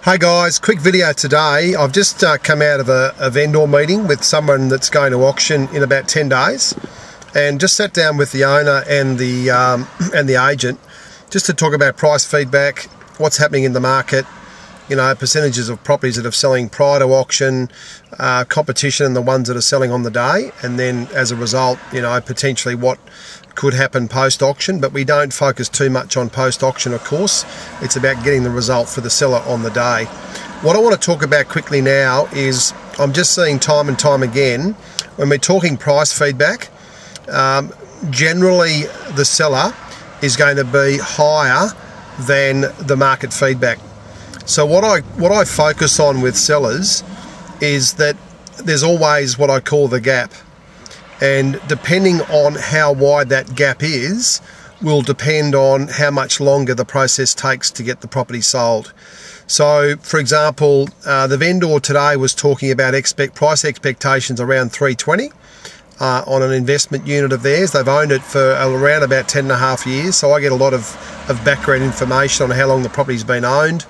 Hey guys, quick video today. I've just come out of a vendor meeting with someone that's going to auction in about 10 days and just sat down with the owner and the agent just to talk about price feedback, what's happening in the market, you know, percentages of properties that are selling prior to auction, competition and the ones that are selling on the day, and then as a result, you know, potentially what could happen post-auction. But we don't focus too much on post-auction, of course. It's about getting the result for the seller on the day. What I want to talk about quickly now is I'm just seeing time and time again when we're talking price feedback, generally the seller is going to be higher than the market feedback. So what I focus on with sellers is that there's always what I call the gap. And depending on how wide that gap is, will depend on how much longer the process takes to get the property sold. So, for example, the vendor today was talking about price expectations around 320 on an investment unit of theirs. They've owned it for around about 10.5 years, so I get a lot of background information on how long the property's been owned.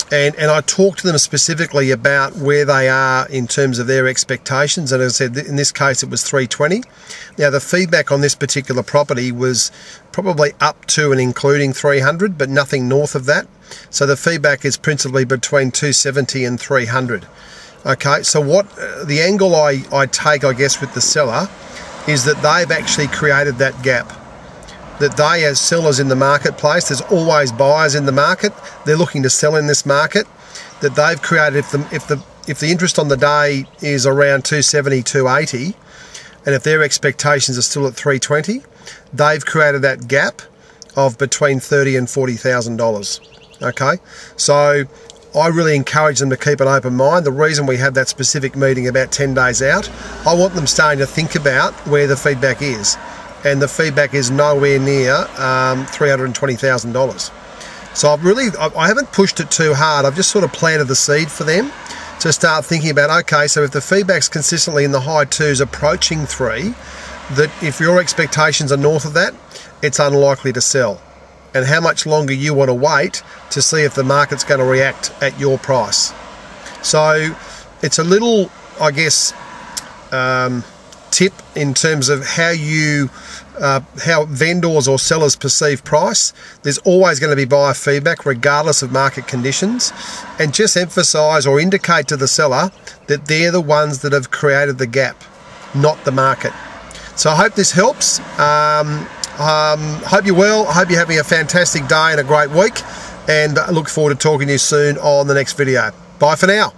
And I talked to them specifically about where they are in terms of their expectations, and as I said, in this case it was 320. Now the feedback on this particular property was probably up to and including 300, but nothing north of that. So the feedback is principally between 270 and 300. Okay, so what the angle I take, I guess, with the seller is that they've actually created that gap. That they, as sellers in the marketplace, there's always buyers in the market, they're looking to sell in this market, that they've created, if the interest on the day is around 270, 280, and if their expectations are still at 320, they've created that gap of between $30,000 and $40,000. Okay, so I really encourage them to keep an open mind. The reason we had that specific meeting about 10 days out, I want them starting to think about where the feedback is. And the feedback is nowhere near $320,000. So I haven't pushed it too hard. I've just sort of planted the seed for them to start thinking about, okay, so if the feedback's consistently in the high twos approaching 3, that if your expectations are north of that, it's unlikely to sell. And how much longer you want to wait to see if the market's going to react at your price. So it's a little, I guess, tip in terms of how vendors or sellers perceive price. There's always going to be buyer feedback regardless of market conditions, and just emphasize or indicate to the seller that they're the ones that have created the gap, not the market. So I hope this helps. Hope you're well. I hope you're having a fantastic day and a great week, and I look forward to talking to you soon on the next video. Bye for now.